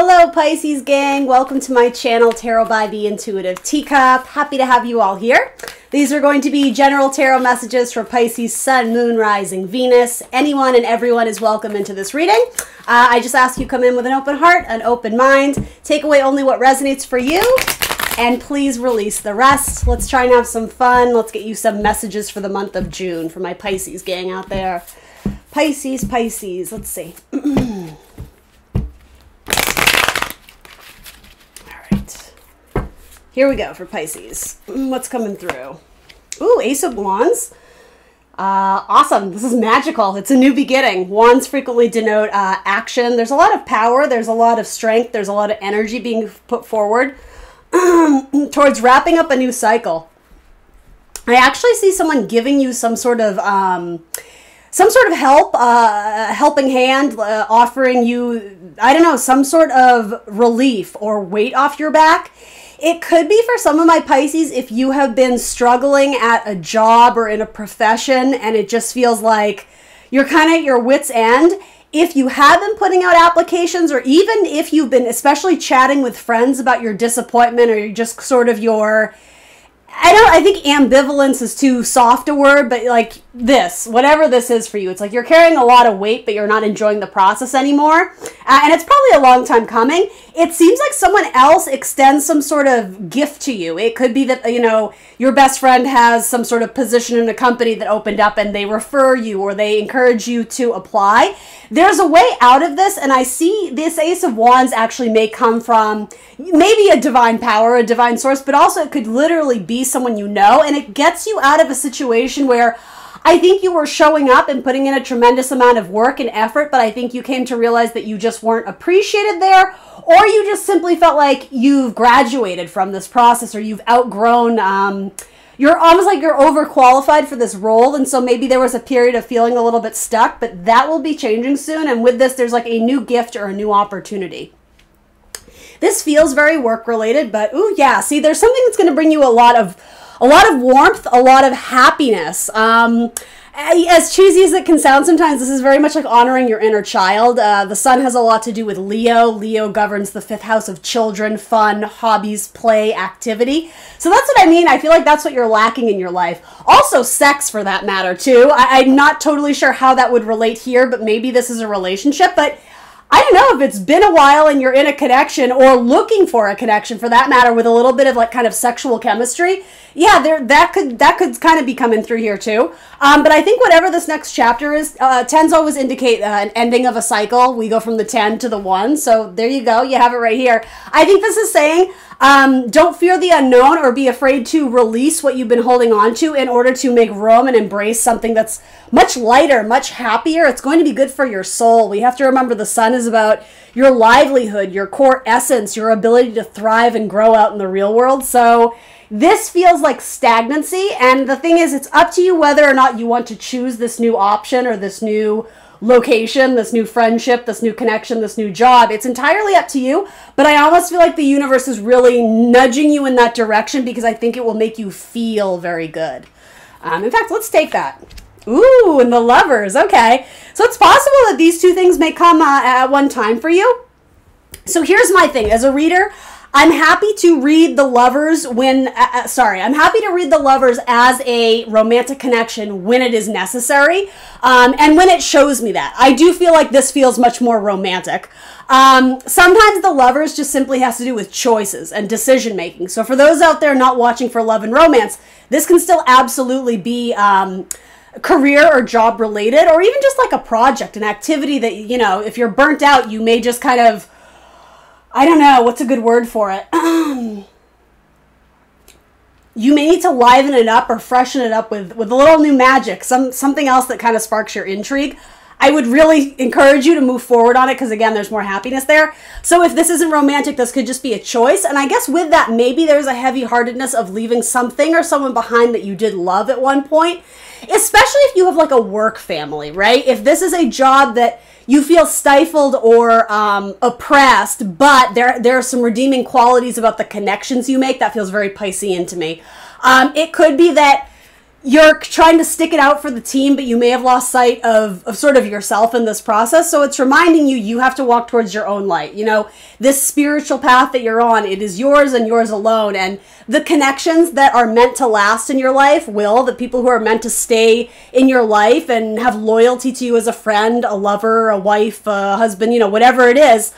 Hello Pisces gang, welcome to my channel Tarot by the Intuitive Teacup. Happy to have you all here. These are going to be general tarot messages for Pisces, Sun, Moon, Rising, Venus. Anyone and everyone is welcome into this reading. I just ask you come in with an open heart, an open mind, take away only what resonates for you, and please release the rest. Let's try and have some fun. Let's get you some messages for the month of June for my Pisces gang out there. Pisces, let's see. Here we go for Pisces. What's coming through? Ooh, Ace of Wands. Awesome. This is magical. It's a new beginning. Wands frequently denote action. There's a lot of power. There's a lot of strength. There's a lot of energy being put forward towards wrapping up a new cycle. I actually see someone giving you some sort of help, helping hand, offering you, I don't know, some sort of relief or weight off your back. It could be for some of my Pisces if you have been struggling at a job or in a profession and it just feels like you're kind of at your wit's end. If you have been putting out applications, or even if you've been especially chatting with friends about your disappointment, or you're just sort of your, I think ambivalence is too soft a word, but like this, whatever this is for you, it's like you're carrying a lot of weight, but you're not enjoying the process anymore. And it's probably a long time coming. It seems like someone else extends some sort of gift to you. It could be that, you know, your best friend has some sort of position in a company that opened up and they refer you or they encourage you to apply. There's a way out of this, and I see this Ace of Wands actually may come from maybe a divine power, a divine source, but also it could literally be someone you know, and it gets you out of a situation where I think you were showing up and putting in a tremendous amount of work and effort, but I think you came to realize that you just weren't appreciated there, or you just simply felt like you've graduated from this process, or you've outgrown, you're almost like you're overqualified for this role, and so maybe there was a period of feeling a little bit stuck, but that will be changing soon, and with this, there's like a new gift or a new opportunity. This feels very work-related, but ooh, yeah, see, there's something that's going to bring you a lot of warmth, a lot of happiness. As cheesy as it can sound sometimes, this is very much like honoring your inner child. The sun has a lot to do with Leo. Leo governs the 5th house of children, fun, hobbies, play, activity. So that's what I mean. I feel like that's what you're lacking in your life. Also sex, for that matter, too. I'm not totally sure how that would relate here, but maybe this is a relationship. But I don't know if it's been a while and you're in a connection, or looking for a connection for that matter, with a little bit of like kind of sexual chemistry. Yeah, that could kind of be coming through here too. But I think whatever this next chapter is, 10s always indicate an ending of a cycle. We go from the 10 to the 1. So there you go. You have it right here. I think this is saying, don't fear the unknown or be afraid to release what you've been holding on to in order to make room and embrace something that's much lighter, much happier. It's going to be good for your soul. We have to remember the sun is about your livelihood, your core essence, your ability to thrive and grow out in the real world. So this feels like stagnancy, and the thing is, it's up to you whether or not you want to choose this new option or this new location, this new friendship, this new connection, this new job. It's entirely up to you, but I almost feel like the universe is really nudging you in that direction because I think it will make you feel very good. In fact, let's take that. Ooh, and the Lovers. Okay. So it's possible that these two things may come at one time for you. So here's my thing. As a reader, I'm happy to read the Lovers when, I'm happy to read the Lovers as a romantic connection when it is necessary, and when it shows me that. I do feel like this feels much more romantic. Sometimes the Lovers just simply has to do with choices and decision making. So for those out there not watching for love and romance, this can still absolutely be career or job related, or even just like a project, an activity that, you know, if you're burnt out, you may just kind of, I don't know, what's a good word for it? You may need to liven it up or freshen it up with a little new magic, something else that kind of sparks your intrigue. I would really encourage you to move forward on it because, again, there's more happiness there. So if this isn't romantic, this could just be a choice. And I guess with that, maybe there's a heavy-heartedness of leaving something or someone behind that you did love at one point, especially if you have like a work family, right? If this is a job that you feel stifled or oppressed, but there are some redeeming qualities about the connections you make, that feels very Piscean to me. It could be that you're trying to stick it out for the team, but you may have lost sight of sort of yourself in this process. So it's reminding you have to walk towards your own light. You know, this spiritual path that you're on, it is yours and yours alone. And the connections that are meant to last in your life the people who are meant to stay in your life and have loyalty to you as a friend, a lover, a wife, a husband, you know, whatever it is,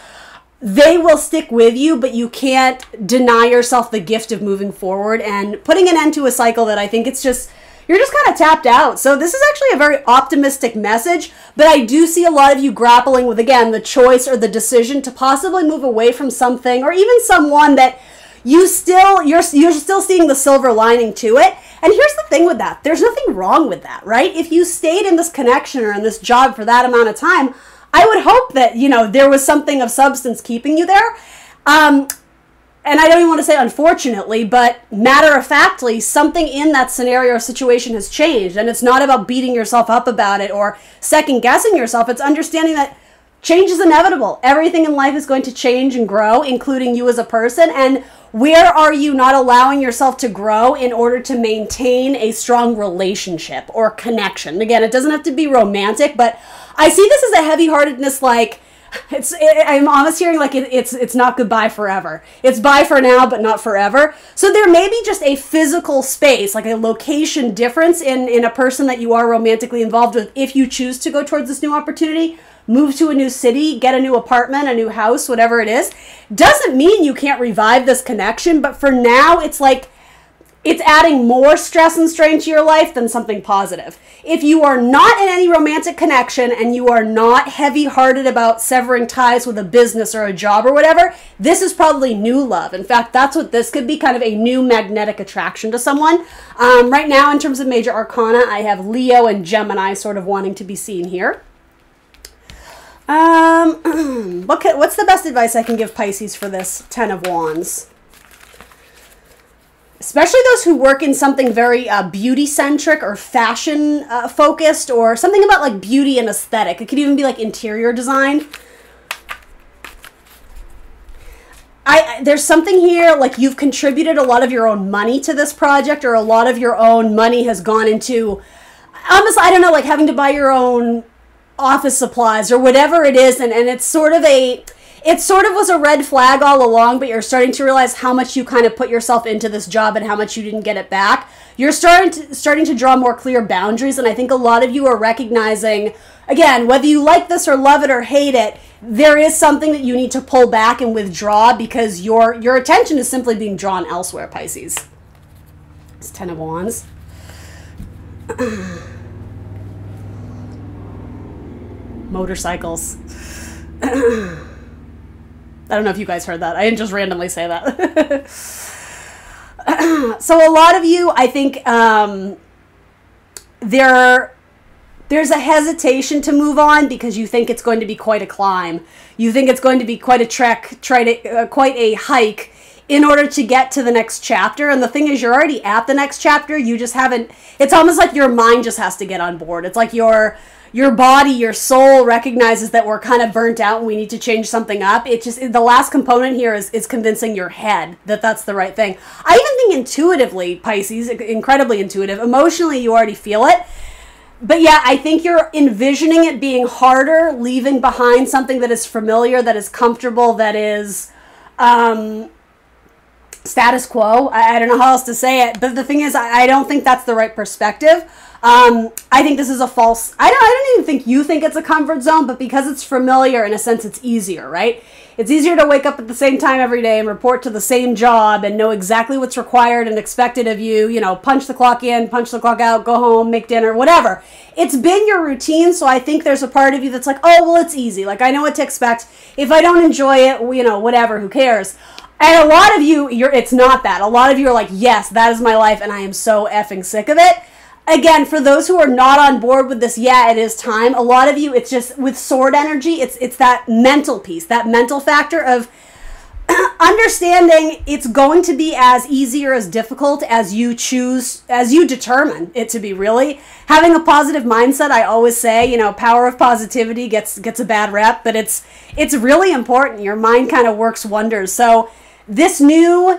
they will stick with you, but you can't deny yourself the gift of moving forward and putting an end to a cycle that I think you're just kind of tapped out. So this is actually a very optimistic message, but I do see a lot of you grappling with, again, the choice or the decision to possibly move away from something or even someone that you're still seeing the silver lining to it. And here's the thing with that. There's nothing wrong with that, right? If you stayed in this connection or in this job for that amount of time, I would hope that, you know, there was something of substance keeping you there. And I don't even want to say unfortunately, but matter-of-factly, something in that scenario or situation has changed. And it's not about beating yourself up about it or second-guessing yourself. It's understanding that change is inevitable. Everything in life is going to change and grow, including you as a person. And where are you not allowing yourself to grow in order to maintain a strong relationship or connection? Again, it doesn't have to be romantic, but I see this as a heavy-heartedness, like, I'm almost hearing like it's not goodbye forever. It's bye for now, but not forever. So there may be just a physical space, like a location difference in a person that you are romantically involved with if you choose to go towards this new opportunity, move to a new city, get a new apartment, a new house, whatever it is. Doesn't mean you can't revive this connection, but for now, it's like it's adding more stress and strain to your life than something positive. If you are not in any romantic connection and you are not heavy-hearted about severing ties with a business or a job or whatever, this is probably new love. In fact, that's what this could be, kind of a new magnetic attraction to someone. Right now, in terms of major arcana, I have Leo and Gemini sort of wanting to be seen here. What's the best advice I can give Pisces for this 10 of Wands? Especially those who work in something very beauty-centric or fashion-focused or something about like beauty and aesthetic. It could even be like interior design. There's something here like you've contributed a lot of your own money to this project, or a lot of your own money has gone into, almost, I don't know, like having to buy your own office supplies or whatever it is. And it sort of was a red flag all along, but you're starting to realize how much you kind of put yourself into this job and how much you didn't get it back. You're starting to draw more clear boundaries, and I think a lot of you are recognizing, again, whether you like this or love it or hate it, there is something that you need to pull back and withdraw because your attention is simply being drawn elsewhere, Pisces. It's 10 of Wands. Motorcycles. I don't know if you guys heard that. I didn't just randomly say that. So a lot of you, I think, there's a hesitation to move on because you think it's going to be quite a climb. You think it's going to be quite a trek, quite a hike in order to get to the next chapter. And the thing is, you're already at the next chapter. You just haven't, it's almost like your mind just has to get on board. It's like your body, your soul recognizes that we're kind of burnt out and we need to change something up. It just, the last component here is convincing your head that that's the right thing. I even think intuitively, Pisces, incredibly intuitive, emotionally you already feel it. But yeah, I think you're envisioning it being harder, leaving behind something that is familiar, that is comfortable, that is status quo. I don't know how else to say it. But the thing is, I don't think that's the right perspective. I think this is a false, I don't even think you think it's a comfort zone, but because it's familiar, in a sense, it's easier, right? It's easier to wake up at the same time every day and report to the same job and know exactly what's required and expected of you, you know, punch the clock in, punch the clock out, go home, make dinner, whatever. It's been your routine, so I think there's a part of you that's like, oh, well, it's easy. Like, I know what to expect. If I don't enjoy it, you know, whatever, who cares? And a lot of you, it's not that. A lot of you are like, yes, that is my life, and I am so effing sick of it. Again, for those who are not on board with this, yeah, it is time. A lot of you, it's just with sword energy, it's that mental piece, that mental factor of understanding it's going to be as easy or as difficult as you choose, as you determine it to be, really. Having a positive mindset, I always say, you know, power of positivity gets a bad rep, but it's really important. Your mind kind of works wonders. So this new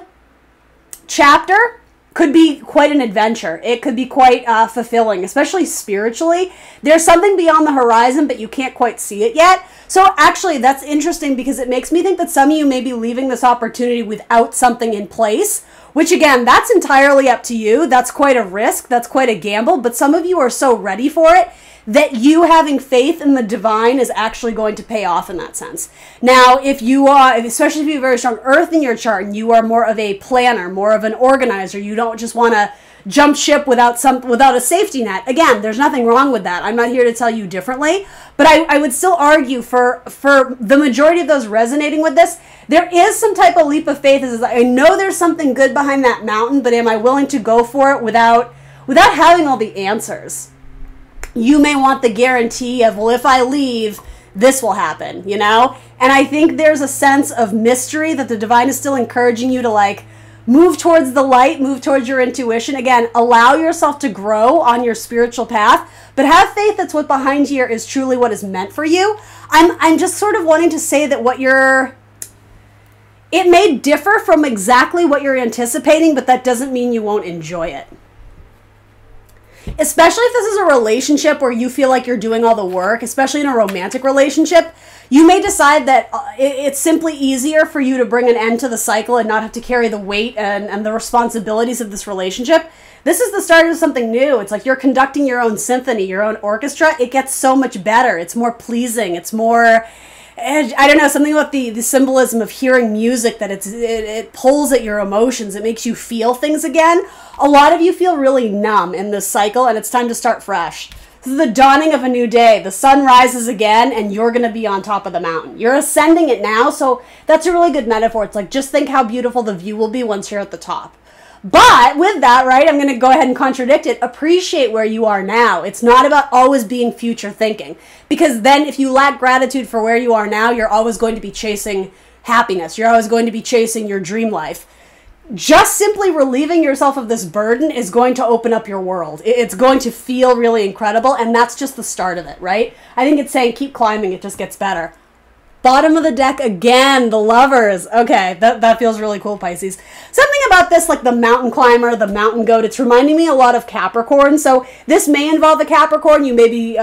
chapter, could be quite an adventure. It could be quite fulfilling, especially spiritually. There's something beyond the horizon, but you can't quite see it yet. So actually, that's interesting because it makes me think that some of you may be leaving this opportunity without something in place, which again, that's entirely up to you. That's quite a risk. That's quite a gamble. But some of you are so ready for it that you having faith in the divine is actually going to pay off in that sense. Now, if you are, especially if you have very strong earth in your chart and you are more of a planner, more of an organizer, you don't just want to jump ship without a safety net. Again, there's nothing wrong with that. I'm not here to tell you differently, but I would still argue for the majority of those resonating with this, there is some type of leap of faith. Is I know there's something good behind that mountain, but am I willing to go for it without having all the answers? You may want the guarantee of, well, if I leave, this will happen, you know? And I think there's a sense of mystery that the divine is still encouraging you to like move towards the light, move towards your intuition. Again, allow yourself to grow on your spiritual path, but have faith that's what behind here is truly what is meant for you. I'm just sort of wanting to say that it may differ from exactly what you're anticipating, but that doesn't mean you won't enjoy it. Especially if this is a relationship where you feel like you're doing all the work, especially in a romantic relationship, you may decide that it's simply easier for you to bring an end to the cycle and not have to carry the weight and the responsibilities of this relationship. This is the start of something new. It's like you're conducting your own symphony, your own orchestra. It gets so much better. It's more pleasing. It's more, I don't know, something about the symbolism of hearing music, that it pulls at your emotions. It makes you feel things again. A lot of you feel really numb in this cycle, and it's time to start fresh. This is the dawning of a new day. The sun rises again, and you're going to be on top of the mountain. You're ascending it now, so that's a really good metaphor. It's like, just think how beautiful the view will be once you're at the top. But with that, right, I'm going to go ahead and contradict it. Appreciate where you are now. It's not about always being future thinking. Because then if you lack gratitude for where you are now, you're always going to be chasing happiness. You're always going to be chasing your dream life. Just simply relieving yourself of this burden is going to open up your world. It's going to feel really incredible, and that's just the start of it, right? I think it's saying keep climbing, it just gets better. Bottom of the deck again, the Lovers. Okay, that feels really cool, Pisces. Something about this, like the mountain climber, the mountain goat, it's reminding me a lot of Capricorn. So this may involve a Capricorn. You may be,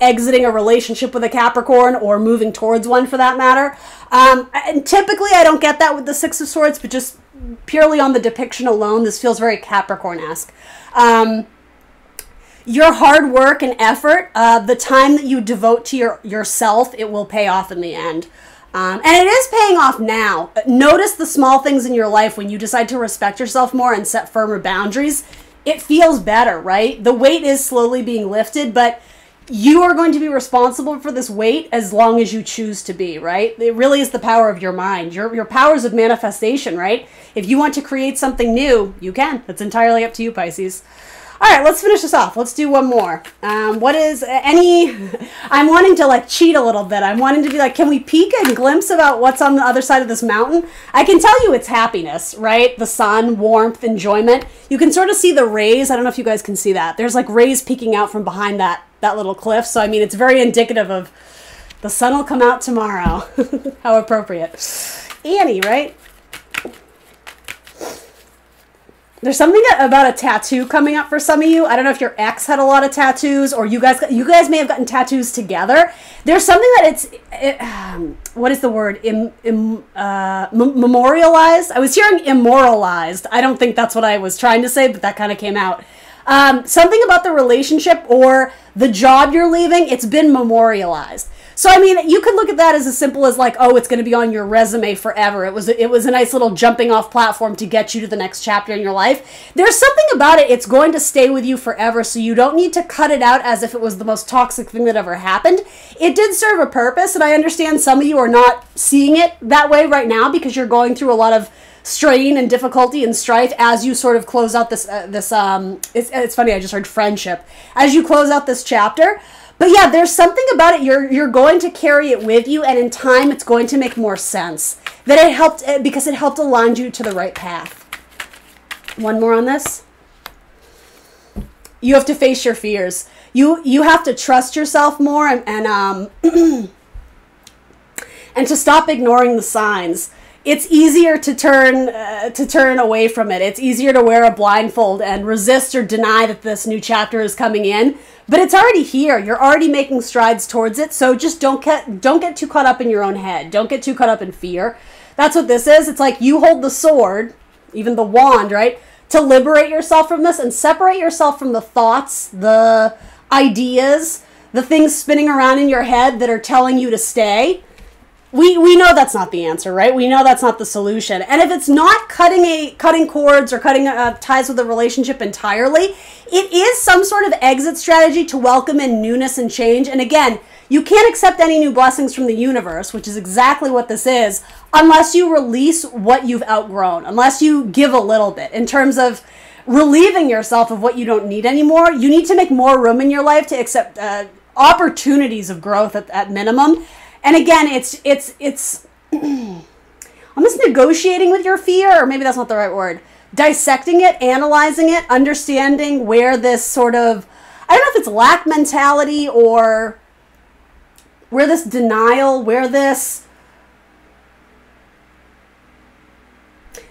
exiting a relationship with a Capricorn or moving towards one for that matter. And typically I don't get that with the Six of Swords, but just purely on the depiction alone, this feels very Capricorn-esque. Your hard work and effort, the time that you devote to yourself, it will pay off in the end. And it is paying off now. Notice the small things in your life when you decide to respect yourself more and set firmer boundaries. It feels better, right? The weight is slowly being lifted, but you are going to be responsible for this weight as long as you choose to be, right? It really is the power of your mind, your powers of manifestation, right? If you want to create something new, you can. It's entirely up to you, Pisces. All right, let's finish this off. Let's do one more. I'm wanting to cheat a little bit. I'm wanting to be like, can we peek and glimpse about what's on the other side of this mountain? I can tell you it's happiness, right? The sun, warmth, enjoyment. You can sort of see the rays. I don't know if you guys can see that. There's like rays peeking out from behind that little cliff. So, I mean, it's very indicative of the sun will come out tomorrow. How appropriate. Annie, right? There's something about a tattoo coming up for some of you. I don't know if your ex had a lot of tattoos, or you guys may have gotten tattoos together. There's something that what is the word? Memorialized? I was hearing immoralized. I don't think that's what I was trying to say, but that kind of came out. Something about the relationship or the job you're leaving, it's been memorialized. So, I mean, you could look at that as simple as like, oh, it's going to be on your resume forever. It was a nice little jumping off platform to get you to the next chapter in your life. There's something about it. It's going to stay with you forever. So you don't need to cut it out as if it was the most toxic thing that ever happened. It did serve a purpose. And I understand some of you are not seeing it that way right now because you're going through a lot of strain and difficulty and strife as you sort of close out this it's funny, I just heard friendship. As you close out this chapter. But yeah, there's something about it. You're going to carry it with you, and in time, it's going to make more sense. That it helped because it helped align you to the right path. One more on this. You have to face your fears. You have to trust yourself more and and to stop ignoring the signs. it's easier to turn away from it. It's easier to wear a blindfold and resist or deny that this new chapter is coming in. But it's already here. You're already making strides towards it. So just don't get too caught up in your own head. Don't get too caught up in fear. That's what this is. It's like you hold the sword, even the wand, right? To liberate yourself from this and separate yourself from the thoughts, the ideas, the things spinning around in your head that are telling you to stay. We know that's not the answer, right? We know that's not the solution. And if it's not cutting cords or cutting ties with a relationship entirely, it is some sort of exit strategy to welcome in newness and change. And again, you can't accept any new blessings from the universe, which is exactly what this is, unless you release what you've outgrown, unless you give a little bit in terms of relieving yourself of what you don't need anymore. You need to make more room in your life to accept opportunities of growth at minimum. And again, it's almost negotiating with your fear, or maybe that's not the right word. Dissecting it, analyzing it, understanding where this sort of, I don't know if it's lack mentality or where this denial, where this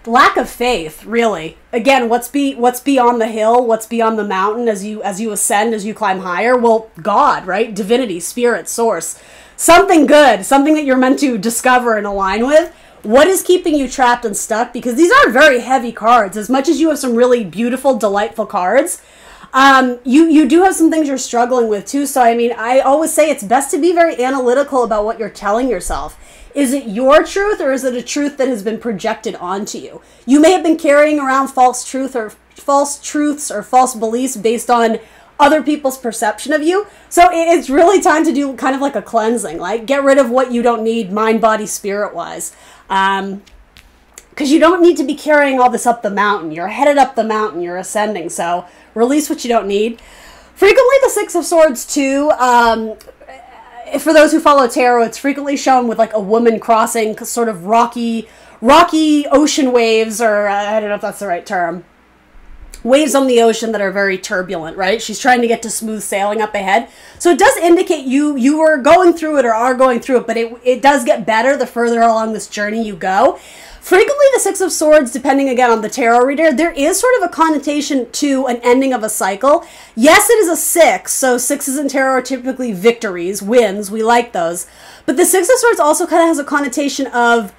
lack of faith, really. Again, what's beyond the hill, what's beyond the mountain as you ascend, as you climb higher? Well, God, right? Divinity, spirit, source. Something good, something that you're meant to discover and align with. What is keeping you trapped and stuck? Because these are very heavy cards. As much as you have some really beautiful, delightful cards, you do have some things you're struggling with too. So, I mean, I always say it's best to be very analytical about what you're telling yourself. Is it your truth, or is it a truth that has been projected onto you? You may have been carrying around false truths or false beliefs based on other people's perception of you. So it's really time to do kind of like a cleansing, like get rid of what you don't need mind, body, spirit wise. Because you don't need to be carrying all this up the mountain. You're headed up the mountain, you're ascending. So release what you don't need. Frequently the Six of Swords too, for those who follow tarot, it's frequently shown with like a woman crossing sort of rocky ocean waves, or I don't know if that's the right term. Waves on the ocean that are very turbulent, right? She's trying to get to smooth sailing up ahead. So it does indicate you were going through it or are going through it, but it does get better the further along this journey you go. Frequently the Six of Swords, depending again on the tarot reader, there is sort of a connotation to an ending of a cycle. Yes, it is a six, so sixes in tarot are typically victories, wins, we like those. But the Six of Swords also kind of has a connotation of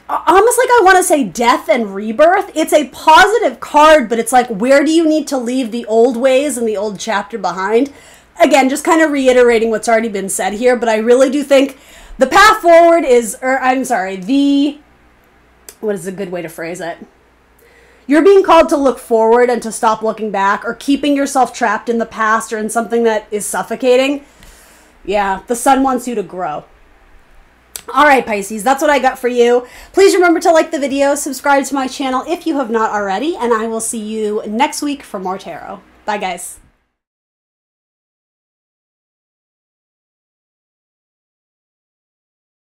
almost like I want to say death and rebirth. It's a positive card, but it's like, where do you need to leave the old ways and the old chapter behind? Again, just kind of reiterating what's already been said here, but I really do think the path forward is, what is a good way to phrase it? You're being called to look forward and to stop looking back, or keeping yourself trapped in the past or in something that is suffocating. Yeah, the sun wants you to grow. All right, Pisces, that's what I got for you. Please remember to like the video, subscribe to my channel if you have not already, and I will see you next week for more tarot. Bye, guys.